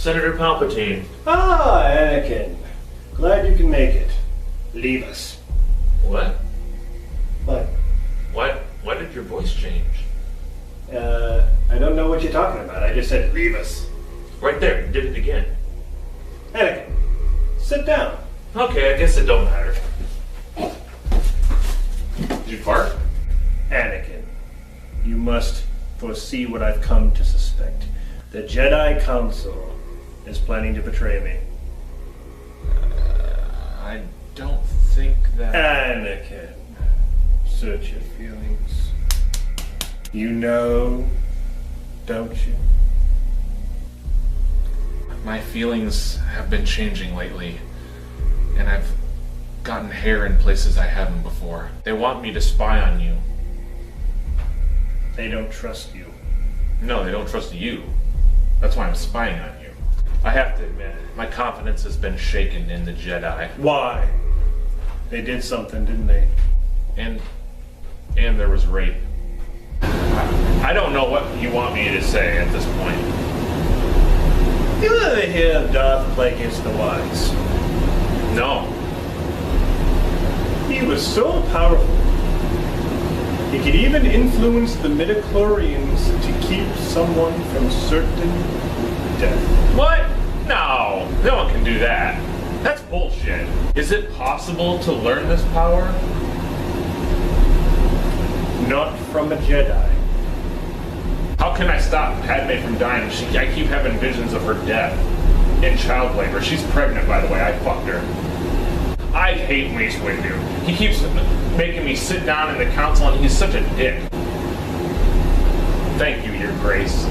Senator Palpatine. Ah, Anakin. Glad you can make it. Leave us. What? What? Why did your voice change? I don't know what you're talking about. I just said leave us. Right there, you did it again. Anakin, sit down. Okay, I guess it don't matter. Did you fart? Anakin, you must foresee what I've come to suspect. The Jedi Council is planning to betray me. I don't think that... Anakin, search your feelings. You know, don't you? My feelings have been changing lately, and I've gotten hair in places I haven't before. They want me to spy on you. They don't trust you. No, they don't trust you. That's why I'm spying on you. I have to admit, my confidence has been shaken in the Jedi. Why? They did something, didn't they? And there was rape. I don't know what you want me to say at this point. You ever hear of Darth Plagueis the Wise? No. He was so powerful. He could even influence the midichlorians to keep someone from certain death. What? No. No one can do that. That's bullshit. Is it possible to learn this power? Not from a Jedi. How can I stop Padme from dying? I keep having visions of her death in child labor. She's pregnant, by the way. I fucked her. I hate Mace Windu. He keeps making me sit down in the council, and he's such a dick. Thank you, Your Grace.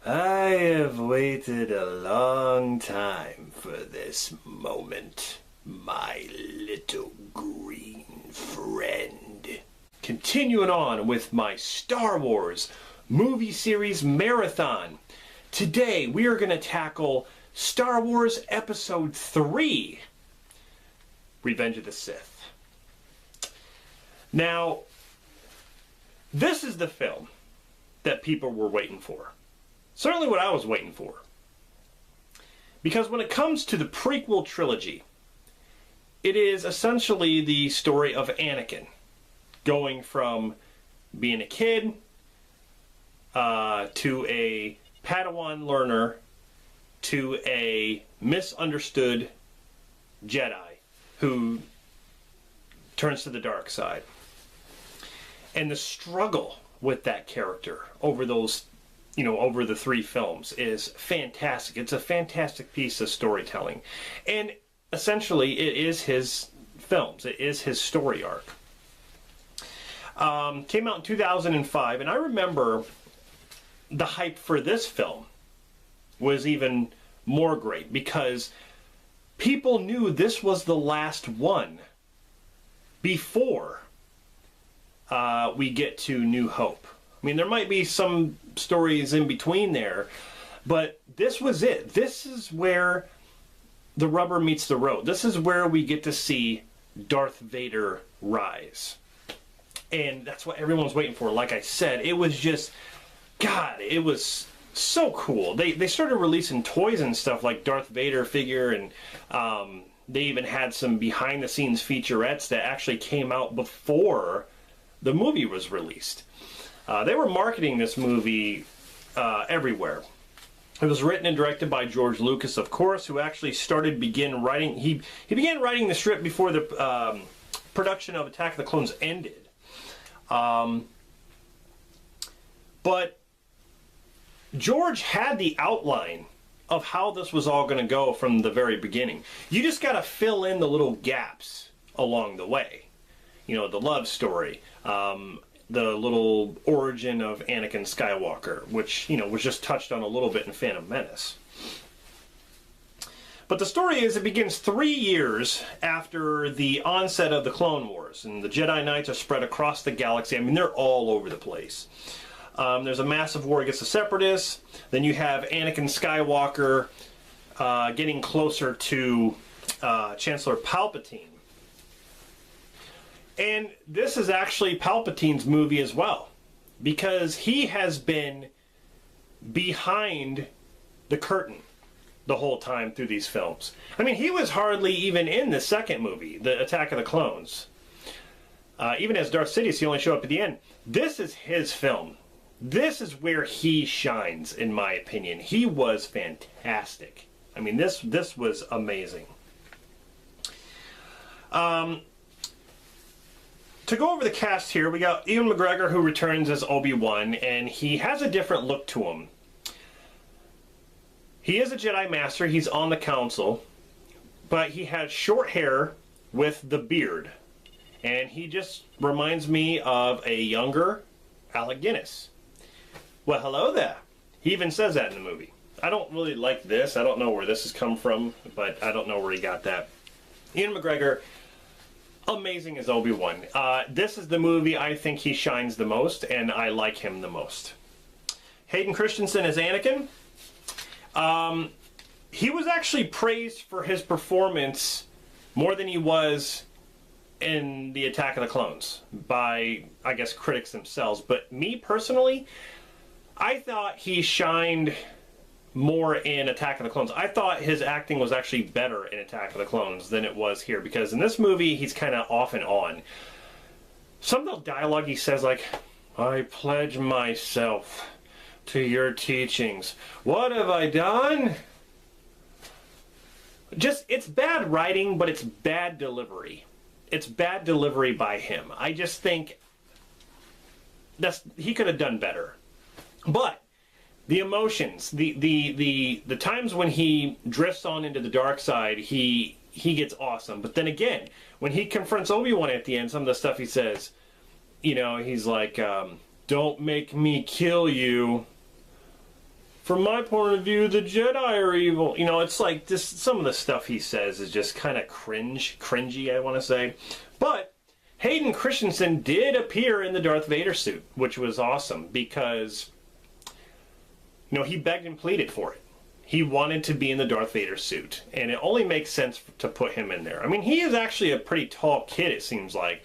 I have waited a long time for this moment, my little green friend. Continuing on with my Star Wars movie series marathon. Today we are going to tackle Star Wars Episode 3, Revenge of the Sith. Now, this is the film that people were waiting for. Certainly what I was waiting for. Because when it comes to the prequel trilogy, it is essentially the story of Anakin going from being a kid to a Padawan learner to a misunderstood Jedi who turns to the dark side. And the struggle with that character over those, over the 3 films is fantastic. It's a fantastic piece of storytelling. And essentially, it is his films. It is his story arc. Came out in 2005, and I remember the hype for this film was even more great because people knew this was the last one before we get to New Hope. I mean, there might be some stories in between there, but this was it. This is where the rubber meets the road. This is where we get to see Darth Vader rise. And that's what everyone's waiting for. Like I said, it was just, God, it was so cool. They started releasing toys and stuff like Darth Vader figure, and they even had some behind-the-scenes featurettes that actually came out before the movie was released. They were marketing this movie everywhere. It was written and directed by George Lucas, of course, who actually began writing. He began writing the script before the production of Attack of the Clones ended. But George had the outline of how this was all going to go from the very beginning. You just got to fill in the little gaps along the way. The love story, the little origin of Anakin Skywalker, which, was just touched on a little bit in Phantom Menace. But the story is, it begins 3 years after the onset of the Clone Wars, and the Jedi Knights are spread across the galaxy. I mean, they're all over the place. There's a massive war against the Separatists. Then you have Anakin Skywalker getting closer to Chancellor Palpatine. And this is actually Palpatine's movie as well, because he has been behind the curtain the whole time through these films. I mean, he was hardly even in the second movie, The Attack of the Clones. Even as Darth Sidious, he only showed up at the end. This is his film. This is where he shines, in my opinion. He was fantastic. I mean, this was amazing. To go over the cast here, we got Ewan McGregor, who returns as Obi-Wan, and he has a different look to him. He is a Jedi Master, he's on the Council, but he has short hair with the beard. And he just reminds me of a younger Alec Guinness. Well, hello there. He even says that in the movie. I don't really like this. I don't know where this has come from, but I don't know where he got that. Ewan McGregor, amazing as Obi-Wan. This is the movie I think he shines the most, and I like him the most. Hayden Christensen as Anakin. He was actually praised for his performance more than he was in The Attack of the Clones by, I guess, critics themselves. But me personally, I thought he shined more in Attack of the Clones. I thought his acting was actually better in Attack of the Clones than it was here, because in this movie he's kind of off and on. Some of the dialogue he says, like, "I pledge myself to your teachings. What have I done?" Just, it's bad writing, but it's bad delivery. It's bad delivery by him. I just think he could have done better. But the emotions, the times when he drifts on into the dark side, he gets awesome. But then again, when he confronts Obi-Wan at the end, some of the stuff he says, you know, he's like, "Don't make me kill you. From my point of view, the Jedi are evil." You know, it's like this. Some of the stuff he says is just kind of cringy, I want to say. But Hayden Christensen did appear in the Darth Vader suit, which was awesome, because, you know, he begged and pleaded for it. He wanted to be in the Darth Vader suit, and it only makes sense to put him in there. I mean, he is actually a pretty tall kid, it seems like.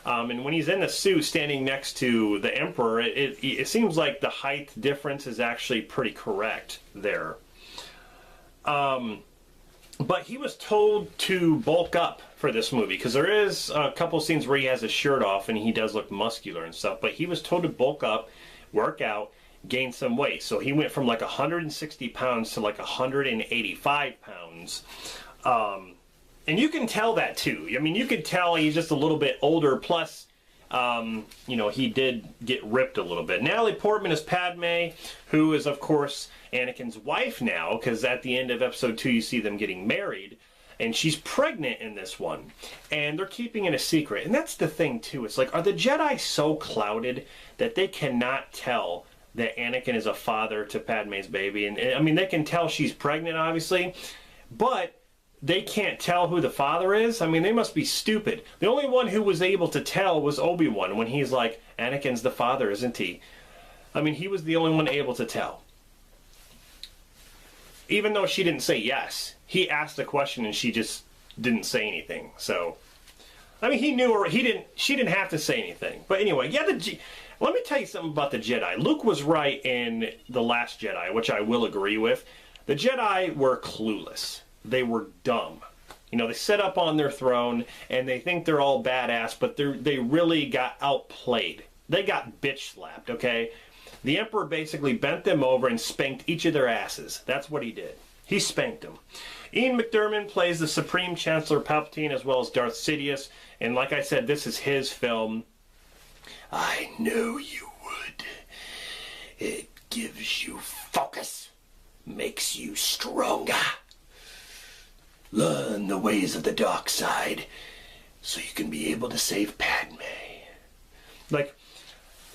And when he's in the suit standing next to the Emperor, it seems like the height difference is actually pretty correct there. But he was told to bulk up for this movie, because there is a couple scenes where he has his shirt off and he does look muscular and stuff, but he was told to bulk up, work out, gain some weight. So he went from like 160 pounds to like 185 pounds. And you can tell that too. I mean, you can tell he's just a little bit older. Plus, you know, he did get ripped a little bit. Natalie Portman is Padme, who is, of course, Anakin's wife now, because at the end of episode 2, you see them getting married. And she's pregnant in this one. And they're keeping it a secret. And that's the thing, too. It's like, are the Jedi so clouded that they cannot tell that Anakin is a father to Padme's baby? And I mean, they can tell she's pregnant, obviously. But they can't tell who the father is? I mean, they must be stupid. The only one who was able to tell was Obi-Wan, when he's like, "Anakin's the father, isn't he?" I mean, he was the only one able to tell. Even though she didn't say yes. He asked a question and she just didn't say anything. So, I mean, he knew her. She didn't have to say anything. But anyway, yeah, let me tell you something about the Jedi. Luke was right in The Last Jedi, which I will agree with. The Jedi were clueless. They were dumb. You know, they sit up on their throne and they think they're all badass, but they really got outplayed. They got bitch slapped, okay? The Emperor basically bent them over and spanked each of their asses. That's what he did. He spanked them. Ian McDiarmid plays the Supreme Chancellor Palpatine, as well as Darth Sidious. And like I said, this is his film. I know you would. It gives you focus. Makes you stronger. Learn the ways of the dark side so you can be able to save Padme. Like,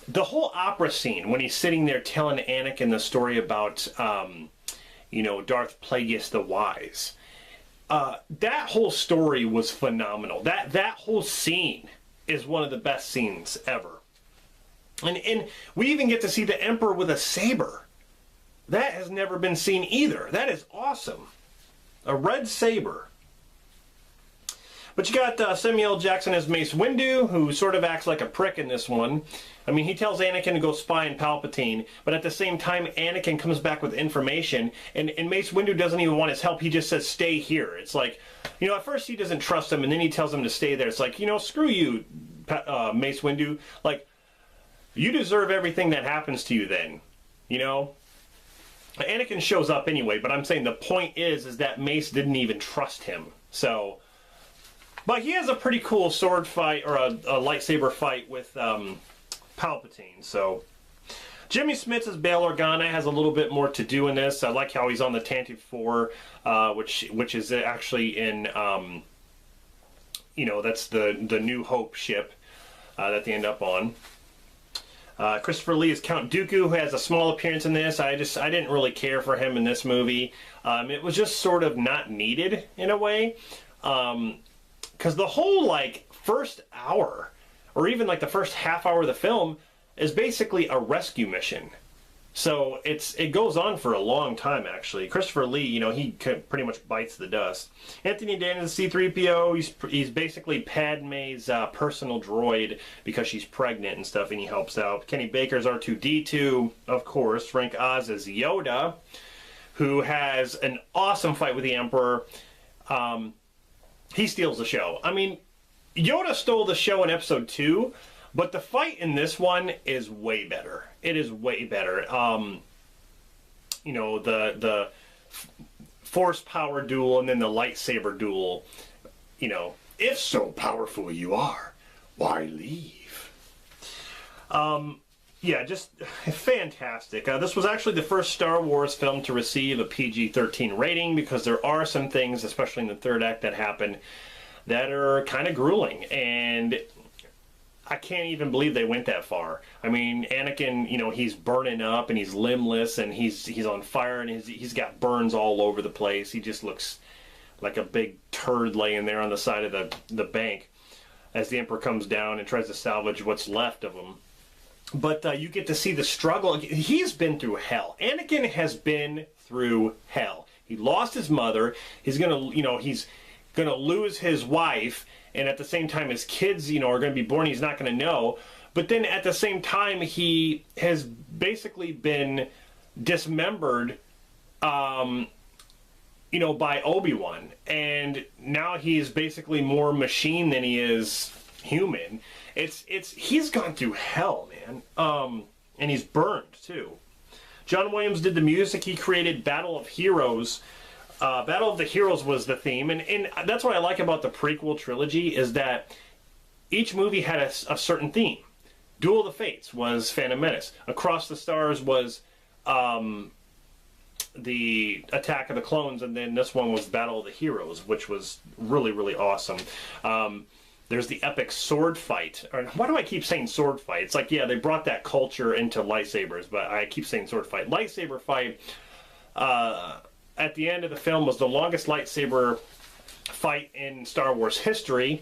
the whole opera scene when he's sitting there telling Anakin the story about, you know, Darth Plagueis the Wise. that whole story was phenomenal. That whole scene is one of the best scenes ever. And we even get to see the Emperor with a saber. That has never been seen either. That is awesome. A red saber. But you got Samuel L. Jackson as Mace Windu, who sort of acts like a prick in this one. I mean, he tells Anakin to go spy on Palpatine, but at the same time, Anakin comes back with information, and Mace Windu doesn't even want his help. He just says, stay here. It's like, you know, at first he doesn't trust him, and then he tells him to stay there. It's like, you know, screw you, Mace Windu. Like, you deserve everything that happens to you then, you know? Anakin shows up anyway, but I'm saying the point is that Mace didn't even trust him. So, but he has a pretty cool sword fight, or a lightsaber fight with Palpatine. So, Jimmy Smits as Bail Organa has a little bit more to do in this. I like how he's on the Tantive 4, which is actually in, you know, that's the New Hope ship that they end up on. Christopher Lee is Count Dooku, who has a small appearance in this. I didn't really care for him in this movie. It was just sort of not needed in a way. Because the whole, like, first hour, or even, like, the first half hour of the film is basically a rescue mission. So it goes on for a long time, actually. Christopher Lee, you know, he pretty much bites the dust. Anthony Daniels is C-3PO. He's basically Padme's personal droid because she's pregnant and stuff, and he helps out. Kenny Baker's R2-D2, of course. Frank Oz is Yoda, who has an awesome fight with the Emperor. He steals the show. I mean, Yoda stole the show in Episode 2, but the fight in this one is way better. It is way better. You know, the force power duel and then the lightsaber duel. You know, if so powerful you are, why leave? Yeah, just fantastic. This was actually the first Star Wars film to receive a PG-13 rating, because there are some things, especially in the third act, that happen that are kind of grueling, and I can't even believe they went that far. I mean, Anakin, you know, he's burning up and he's limbless and he's on fire and he's got burns all over the place. He just looks like a big turd laying there on the side of the bank as the Emperor comes down and tries to salvage what's left of him. But you get to see the struggle. He's been through hell. Anakin has been through hell. He lost his mother. He's gonna, you know, he's gonna lose his wife, and at the same time, his kids, you know, are gonna be born. He's not gonna know. But then at the same time, he has basically been dismembered, you know, by Obi-Wan, and now he's basically more machine than he is human. He's gone through hell, man. And he's burned too. John Williams did the music. He created Battle of Heroes. Battle of the Heroes was the theme, and that's what I like about the prequel trilogy, is that each movie had a certain theme. Duel of the Fates was Phantom Menace. Across the Stars was the Attack of the Clones, and then this one was Battle of the Heroes, which was really, really awesome. There's the epic sword fight. Or, why do I keep saying sword fight? It's like, yeah, they brought that culture into lightsabers, but I keep saying sword fight. Lightsaber fight at the end of the film was the longest lightsaber fight in Star Wars history,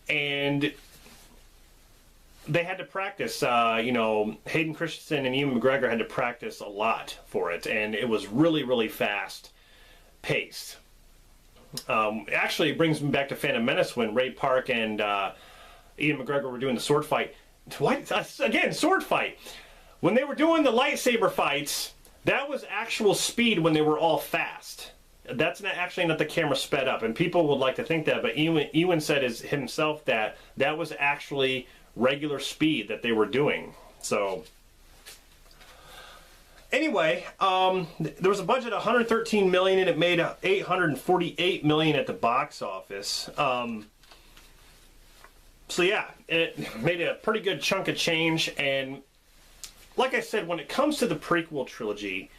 and they had to practice. You know, Hayden Christensen and Ewan McGregor had to practice a lot for it, and it was really, really fast paced. Actually, it brings me back to Phantom Menace when Ray Park and Ian McGregor were doing the sword fight. What? Again, sword fight. When they were doing the lightsaber fights, that was actual speed when they were all fast. That's actually not the camera sped up, and people would like to think that, but Ewan said himself that that was actually regular speed that they were doing. So anyway, there was a budget of $113 million, and it made $848 million at the box office. So yeah, it made a pretty good chunk of change. And like I said, when it comes to the prequel trilogy,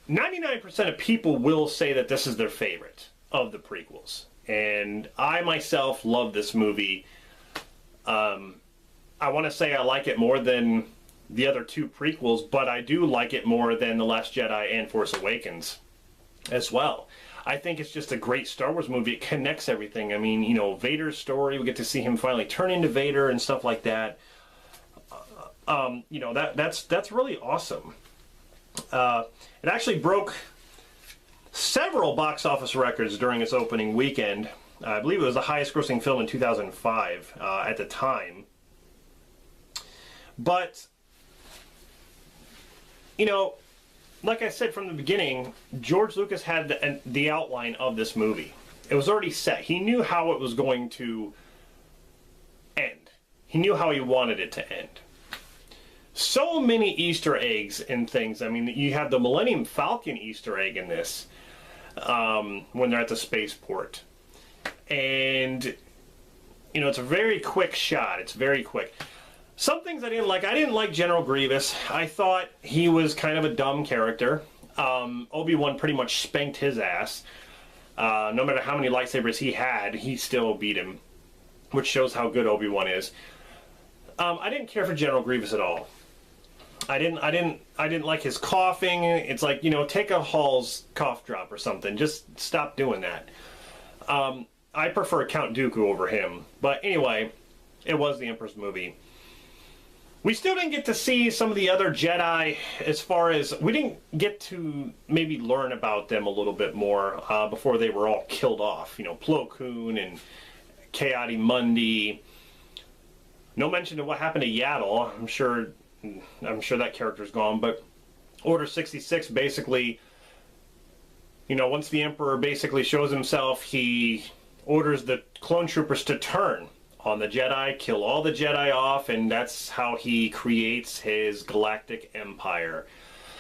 99% of people will say that this is their favorite of the prequels. And I myself love this movie. I want to say I like it more than the other two prequels, but I do like it more than The Last Jedi and Force Awakens as well. I think it's just a great Star Wars movie. It connects everything. I mean, you know, Vader's story, we get to see him finally turn into Vader and stuff like that. You know, that's really awesome. It actually broke several box office records during its opening weekend. I believe it was the highest grossing film in 2005 at the time. But, you know, like I said from the beginning, George Lucas had the outline of this movie. It was already set. He knew how it was going to end. He knew how he wanted it to end. So many Easter eggs and things. I mean, you have the Millennium Falcon Easter egg in this when they're at the spaceport. And, you know, it's a very quick shot. It's very quick. Some things I didn't like. I didn't like General Grievous. I thought he was kind of a dumb character. Obi-Wan pretty much spanked his ass. No matter how many lightsabers he had, he still beat him, which shows how good Obi-Wan is. I didn't care for General Grievous at all. I didn't like his coughing. It's like, you know, take a Hall's cough drop or something. Just stop doing that. I prefer Count Dooku over him. But anyway, it was the Emperor's movie. We still didn't get to see some of the other Jedi, as far as we didn't get to maybe learn about them a little bit more before they were all killed off. You know, Plo Koon and Ki-Adi-Mundi. No mention of what happened to Yaddle. I'm sure that character's gone. But Order 66 basically, you know, once the Emperor basically shows himself, he orders the clone troopers to turn on the Jedi, kill all the Jedi off, and that's how he creates his galactic empire.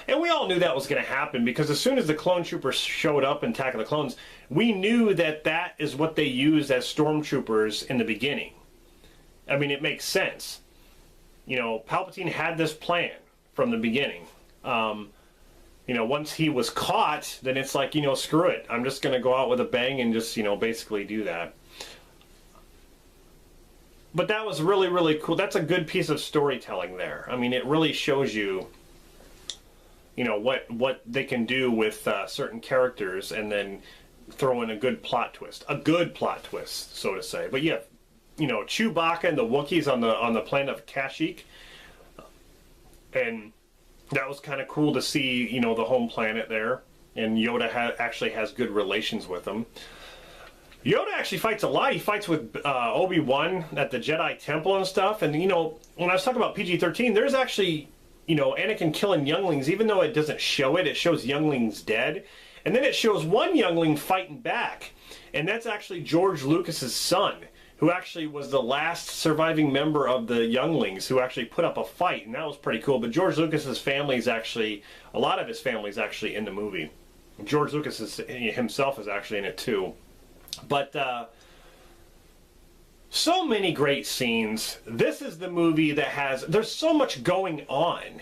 And we all knew that was going to happen, because as soon as the clone troopers showed up in Attack of the Clones, we knew that that is what they used as stormtroopers in the beginning. I mean, it makes sense. You know, Palpatine had this plan from the beginning. You know, once he was caught, then it's like, you know, screw it. I'm just going to go out with a bang and just, you know, basically do that. But that was really, really cool. That's a good piece of storytelling there. I mean, it really shows you, you know, what they can do with certain characters, and then throw in a good plot twist. A good plot twist, so to say. But yeah, you know, Chewbacca and the Wookiees on the planet of Kashyyyk. And that was kind of cool to see, you know, the home planet there. And Yoda actually has good relations with them. Yoda actually fights a lot. He fights with Obi-Wan at the Jedi Temple and stuff. And, you know, when I was talking about PG-13, there's actually, you know, Anakin killing younglings. Even though it doesn't show it, it shows younglings dead. And then it shows one youngling fighting back. And that's actually George Lucas's son, who actually was the last surviving member of the younglings who actually put up a fight. And that was pretty cool. But George Lucas's family is actually, a lot of his family is actually in the movie. George Lucas himself is actually in it too. But so many great scenes. This is the movie that has, there's so much going on.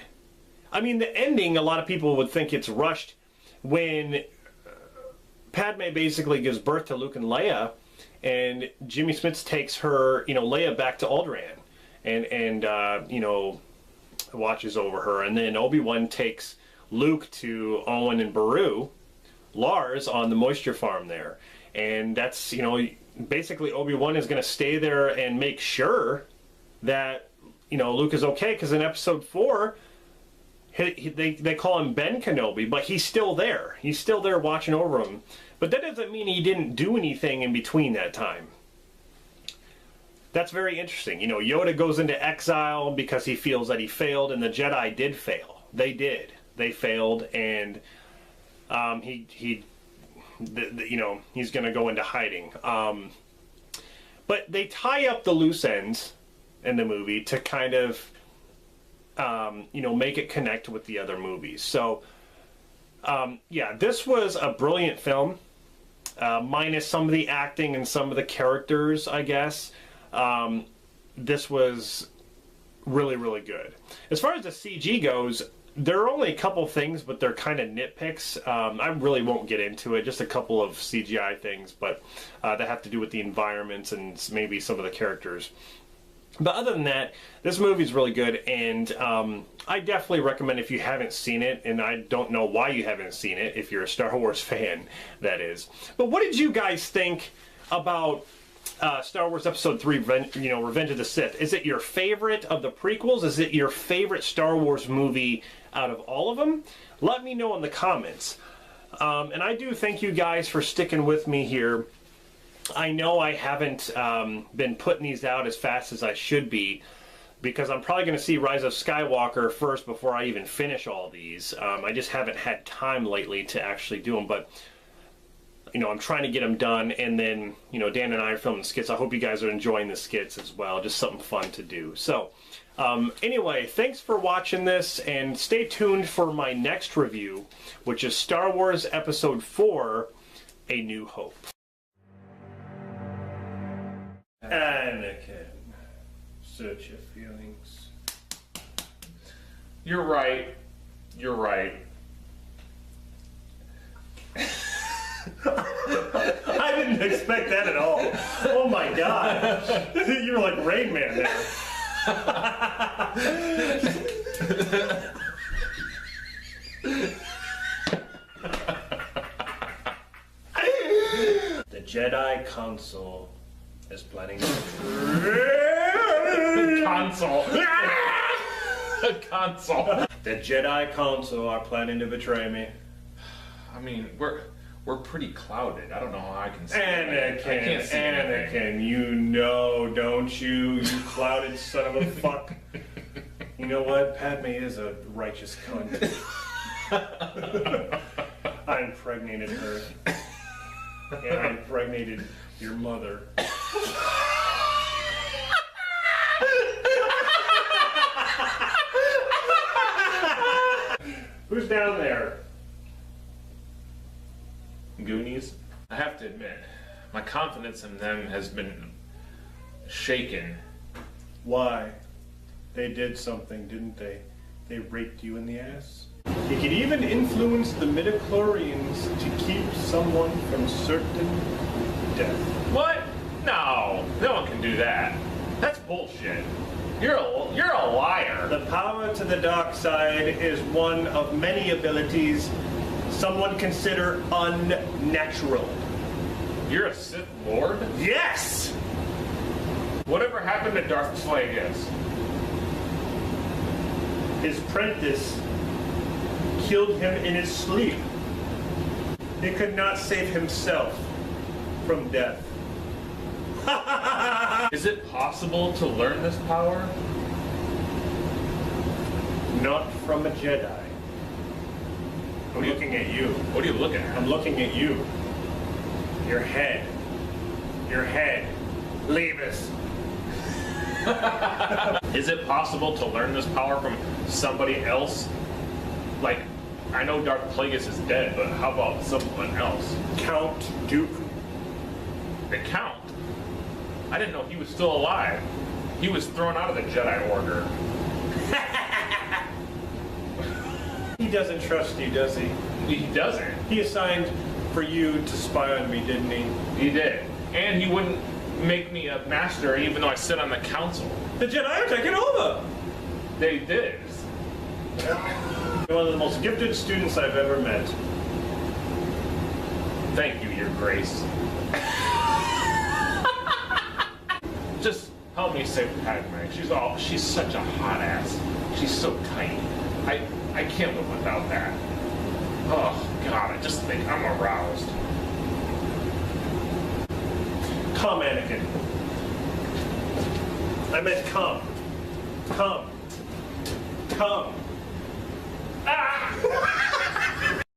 I mean, the ending, a lot of people would think it's rushed when Padme basically gives birth to Luke and Leia, and Jimmy Smits takes her, you know, Leia back to Alderaan, and you know, watches over her, and then Obi-Wan takes Luke to Owen and Beru, Lars, on the moisture farm there. And that's, you know, basically Obi-Wan is going to stay there and make sure that, you know, Luke is okay. Because in Episode 4, they call him Ben Kenobi, but he's still there. He's still there watching over him. But that doesn't mean he didn't do anything in between that time. That's very interesting. You know, Yoda goes into exile because he feels that he failed, and the Jedi did fail. They did. They failed, and you know, he's going to go into hiding. But they tie up the loose ends in the movie to kind of, you know, make it connect with the other movies. So, yeah, this was a brilliant film, minus some of the acting and some of the characters, I guess. This was really, really good. As far as the CG goes, there are only a couple things, but they're kind of nitpicks. I really won't get into it. Just a couple of CGI things, but that have to do with the environments and maybe some of the characters. But other than that, this movie's really good, and I definitely recommend if you haven't seen it, and I don't know why you haven't seen it, if you're a Star Wars fan, that is. But what did you guys think about Star Wars Episode 3, Revenge of the Sith? Is it your favorite of the prequels? Is it your favorite Star Wars movie out of all of them? Let me know in the comments. And I do thank you guys for sticking with me here. I know I haven't been putting these out as fast as I should be, because I'm probably going to see Rise of Skywalker first before I even finish all these. I just haven't had time lately to actually do them, but I'm trying to get them done, and then, Dan and I are filming skits. I hope you guys are enjoying the skits as well. Just something fun to do. So, anyway, thanks for watching this, and stay tuned for my next review, which is Star Wars Episode 4, A New Hope. Anakin, search your feelings. You're right. You're right. I didn't expect that at all. Oh my god. You were like Rain Man there. The Jedi Council is planning to... Console. Console. The Jedi Council are planning to betray me. I mean, we're pretty clouded. I don't know how I can see Anakin, I can't see anything. you know, don't you? You clouded son of a fuck. You know what? Padme is a righteous cunt. I impregnated her. And I impregnated your mother. Who's down there? Goonies. I have to admit, my confidence in them has been shaken. Why? They did something, didn't they? They raped you in the ass? He could even influence the midichlorians to keep someone from certain death. What? No one can do that. That's bullshit. You're a liar. The power to the dark side is one of many abilities some would consider unnatural. You're a Sith Lord? Yes! Whatever happened to Darth Plagueis? His apprentice killed him in his sleep. He could not save himself from death. Is it possible to learn this power? Not from a Jedi. I'm looking at you. What are you looking at? I'm looking at you. Your head. Your head. Leave us. Is it possible to learn this power from somebody else? Like, I know Darth Plagueis is dead, but how about someone else? Count Dooku. The Count? I didn't know he was still alive. He was thrown out of the Jedi Order. He doesn't trust you, does he? He doesn't. He assigned for you to spy on me, didn't he? He did. And he wouldn't make me a master even though I sit on the council. The Jedi are taking over! They did. You're one of the most gifted students I've ever met. Thank you, Your Grace. Just help me save Padme. She's such a hot ass. She's so tight. I can't live without that. Oh God, I just think I'm aroused. Come, Anakin. I meant come. Come. Come.